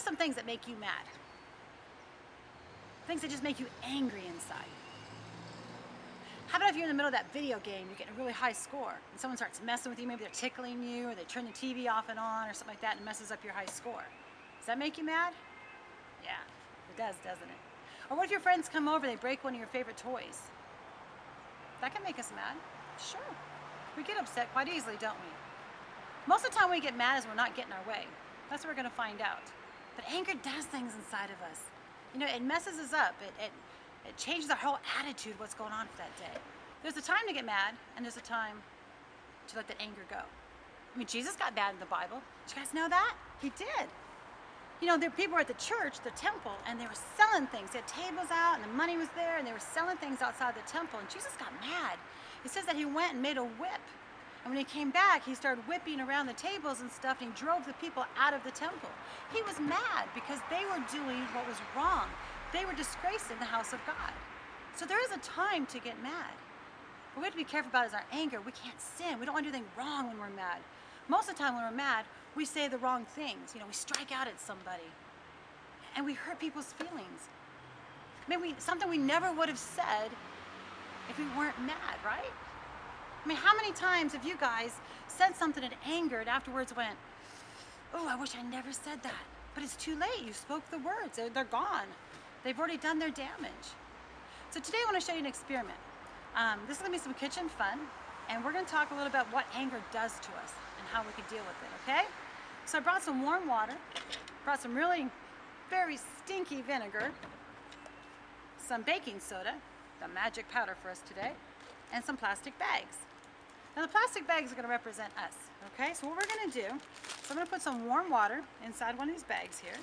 some things that make you mad? Things that just make you angry inside. How about if you're in the middle of that video game, you're getting a really high score, and someone starts messing with you, maybe they're tickling you, or they turn the TV off and on, or something like that, and it messes up your high score. Does that make you mad? Yeah, it does, doesn't it? Or what if your friends come over, they break one of your favorite toys? That can make us mad. Sure. We get upset quite easily, don't we? Most of the time we get mad is we're not getting our way. That's what we're going to find out. But anger does things inside of us. You know, it messes us up. It changes our whole attitude, what's going on for that day. There's a time to get mad, and there's a time to let that anger go. I mean, Jesus got mad in the Bible. Did you guys know that? He did. You know, there people were at the church, the temple, and they were selling things. They had tables out, and the money was there, and they were selling things outside the temple, and Jesus got mad. It says that he went and made a whip. And when he came back, he started whipping around the tables and stuff, and he drove the people out of the temple. He was mad because they were doing what was wrong. They were disgracing the house of God. So there is a time to get mad. What we have to be careful about is our anger. We can't sin. We don't want to do anything wrong when we're mad. Most of the time when we're mad, we say the wrong things. You know, we strike out at somebody. And we hurt people's feelings. Maybe something we never would have said if we weren't mad, right? I mean, how many times have you guys said something in anger and afterwards went, oh, I wish I never said that. But it's too late. You spoke the words. They're gone. They've already done their damage. So today I want to show you an experiment. This is going to be some kitchen fun, and we're going to talk a little about what anger does to us and how we can deal with it, okay? So I brought some warm water, brought some really very stinky vinegar, some baking soda, the magic powder for us today, and some plastic bags. Now the plastic bags are going to represent us, okay? So what we're going to do is I'm going to put some warm water inside one of these bags here.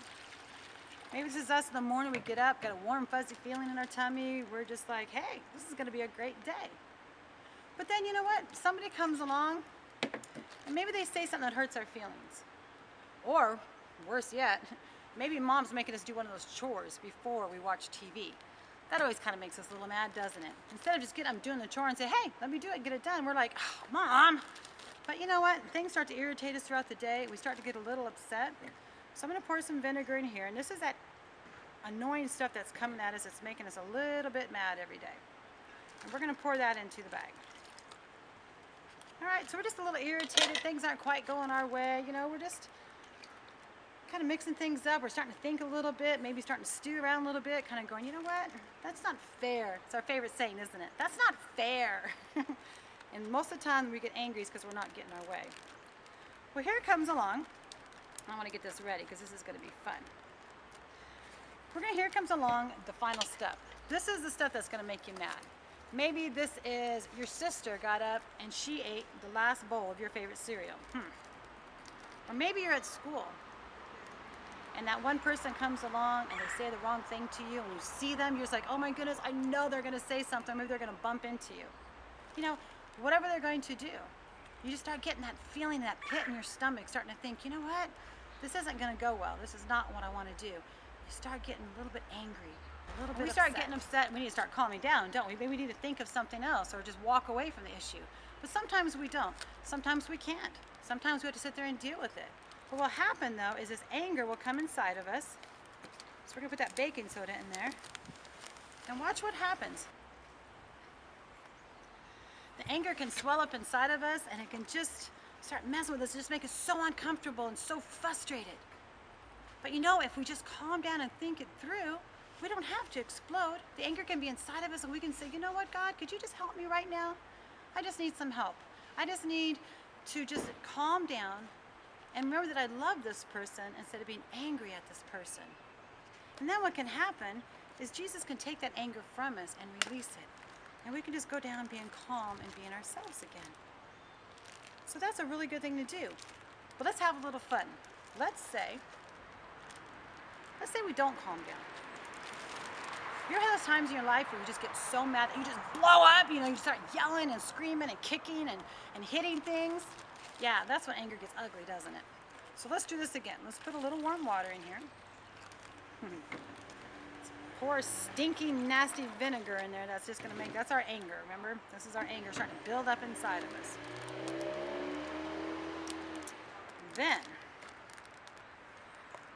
Maybe this is us in the morning, we get up, got a warm fuzzy feeling in our tummy, we're just like, hey, this is going to be a great day. But then you know what? Somebody comes along and maybe they say something that hurts our feelings. Or, worse yet, maybe mom's making us do one of those chores before we watch TV. That always kind of makes us a little mad, doesn't it? Instead of just doing the chore and say, hey, let me do it, get it done, we're like, oh, Mom. But you know what? Things start to irritate us throughout the day. We start to get a little upset. So I'm going to pour some vinegar in here, and this is that annoying stuff that's coming at us. It's making us a little bit mad every day. And we're going to pour that into the bag. All right, so we're just a little irritated. Things aren't quite going our way. You know, we're just kind of mixing things up. We're starting to think a little bit, maybe starting to stew around a little bit, kind of going, you know what? That's not fair. It's our favorite saying, isn't it? That's not fair. And most of the time we get angry is because we're not getting our way. Well, here it comes along. I want to get this ready because this is going to be fun. Here comes along the final step. This is the stuff that's going to make you mad. Maybe this is your sister got up and she ate the last bowl of your favorite cereal. Or maybe you're at school and that one person comes along and they say the wrong thing to you, and you see them, you're just like, oh my goodness, I know they're going to say something. Maybe they're going to bump into you. You know, whatever they're going to do, you just start getting that feeling, that pit in your stomach, starting to think, you know what? This isn't going to go well. This is not what I want to do. You start getting a little bit angry, a little bit upset. We start getting upset, we need to start calming down, don't we? Maybe we need to think of something else or just walk away from the issue. But sometimes we don't. Sometimes we can't. Sometimes we have to sit there and deal with it. But what will happen, though, is this anger will come inside of us. So we're going to put that baking soda in there. And watch what happens. The anger can swell up inside of us, and it can just start messing with us, just make us so uncomfortable and so frustrated. But you know, if we just calm down and think it through, we don't have to explode. The anger can be inside of us, and we can say, you know what, God, could you just help me right now? I just need some help. I just need to just calm down and remember that I love this person instead of being angry at this person. And then what can happen is Jesus can take that anger from us and release it. And we can just go down being calm and being ourselves again. So that's a really good thing to do. But let's have a little fun. Let's say we don't calm down. You ever have those times in your life where you just get so mad that you just blow up, you know, you start yelling and screaming and kicking and hitting things? Yeah, that's when anger gets ugly, doesn't it? So let's do this again. Let's put a little warm water in here. Pour stinky, nasty vinegar in there. That's just going to make, that's our anger, remember? This is our anger starting to build up inside of us. Then,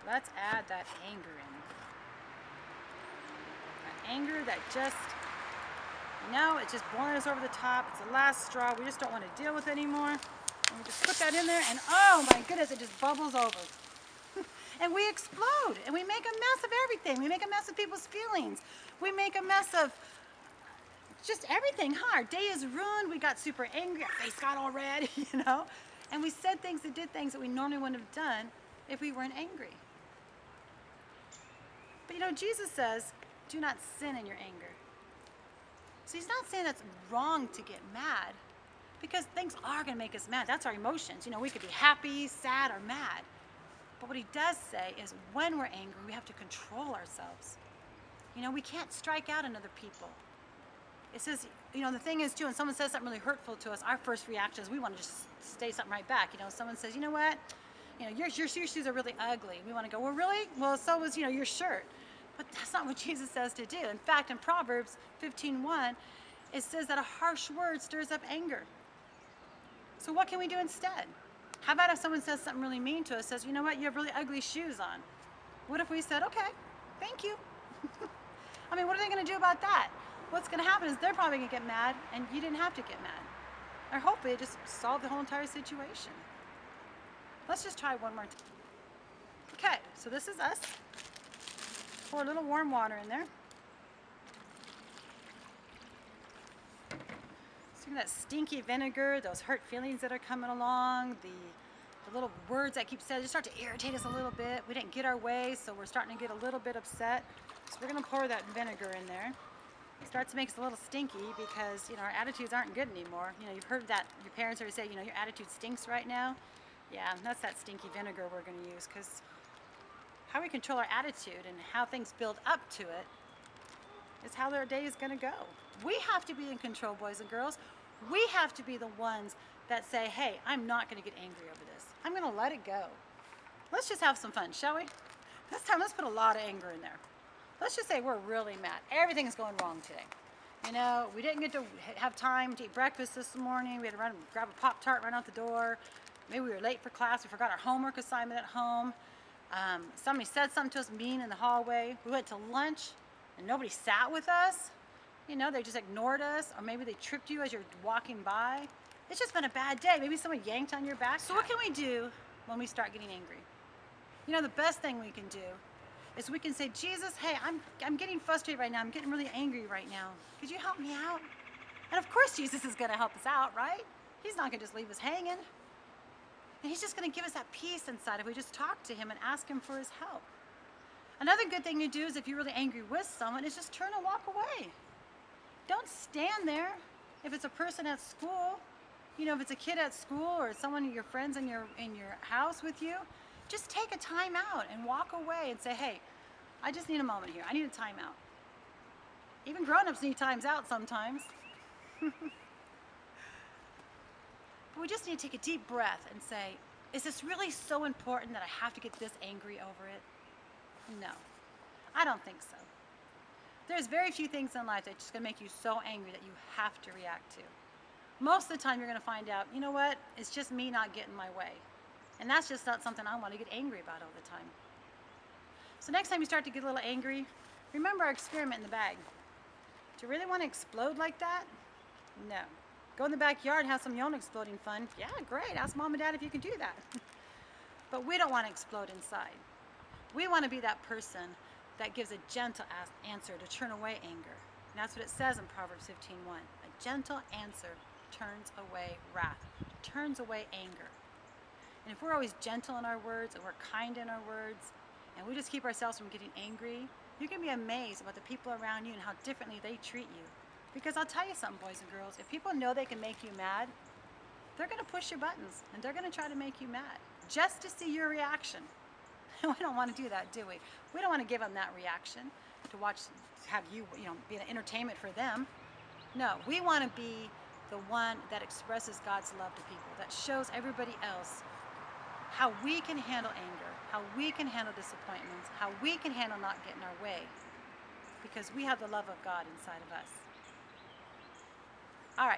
Let's add that anger in. That anger that just, it's just blowing us over the top. It's the last straw. We just don't want to deal with it anymore. And we just put that in there, and oh my goodness, it just bubbles over. And we explode, and we make a mess of everything. We make a mess of people's feelings. We make a mess of just everything, huh? Our day is ruined. We got super angry. Our face got all red, And we said things and did things that we normally wouldn't have done if we weren't angry. But Jesus says, do not sin in your anger. So he's not saying that's wrong to get mad, because things are going to make us mad. That's our emotions. We could be happy, sad, or mad. But what he does say is when we're angry, we have to control ourselves. We can't strike out on other people. It says, the thing is too, when someone says something really hurtful to us, our first reaction is we want to just say something right back. Someone says, you know what? Your shoes are really ugly. We want to go, well, really? Well, so was, your shirt. But that's not what Jesus says to do. In fact, in Proverbs 15:1, it says that a harsh word stirs up anger. So what can we do instead? How about if someone says something really mean to us, says, you know what, you have really ugly shoes on. What if we said, okay, thank you. What are they going to do about that? What's going to happen is they're probably going to get mad, and you didn't have to get mad. Or hopefully it just solved the whole entire situation. Let's just try one more time. Okay, so this is us. Pour a little warm water in there. So that stinky vinegar, those hurt feelings that are coming along, the little words that keep saying, just start to irritate us a little bit. We didn't get our way, so we're starting to get a little bit upset. So we're going to pour that vinegar in there. It starts to make us a little stinky because, our attitudes aren't good anymore. You've heard that your parents always say, your attitude stinks right now. Yeah, that's that stinky vinegar we're going to use, because how we control our attitude and how things build up to it is how their day is going to go. We have to be in control, boys and girls. We have to be the ones that say, hey, I'm not going to get angry over this. I'm going to let it go. Let's just have some fun, shall we? This time, let's put a lot of anger in there. Let's just say we're really mad. Everything's going wrong today. We didn't get to have time to eat breakfast this morning. We had to run and grab a Pop-Tart, run out the door. Maybe we were late for class. We forgot our homework assignment at home. Somebody said something to us mean in the hallway. We went to lunch and nobody sat with us. They just ignored us, or maybe they tripped you as you're walking by. It's just been a bad day. Maybe someone yanked on your back. So what can we do when we start getting angry? The best thing we can do is we can say, Jesus, hey, I'm getting frustrated right now. I'm getting really angry right now. Could you help me out? And of course Jesus is going to help us out, right? He's not going to just leave us hanging. And he's just going to give us that peace inside if we just talk to him and ask him for his help. Another good thing to do is if you're really angry with someone is just turn and walk away. Don't stand there. If it's a person at school, if it's a kid at school or someone, your friends in your house with you, just take a time out and walk away and say, hey, I just need a moment here. I need a time out. Even grown-ups need times out sometimes. But we just need to take a deep breath and say, is this really so important that I have to get this angry over it? No, I don't think so. There's very few things in life that's just going to make you so angry that you have to react to. Most of the time you're going to find out, you know what, it's just me not getting my way. And that's just not something I want to get angry about all the time. So next time you start to get a little angry, remember our experiment in the bag. Do you really want to explode like that? No. Go in the backyard and have some yawn exploding fun. Yeah, great. Ask mom and dad if you can do that. But we don't want to explode inside. We want to be that person that gives a gentle answer to turn away anger. And that's what it says in Proverbs 15:1. A gentle answer turns away wrath, turns away anger. And if we're always gentle in our words and we're kind in our words, and we just keep ourselves from getting angry, you can be amazed about the people around you and how differently they treat you. Because I'll tell you something, boys and girls, if people know they can make you mad, they're going to push your buttons and they're going to try to make you mad just to see your reaction. We don't want to do that, do we? We don't want to give them that reaction to have you, be an entertainment for them. No, we want to be the one that expresses God's love to people, that shows everybody else how we can handle anger, how we can handle disappointments, how we can handle not getting our way, because we have the love of God inside of us. All right.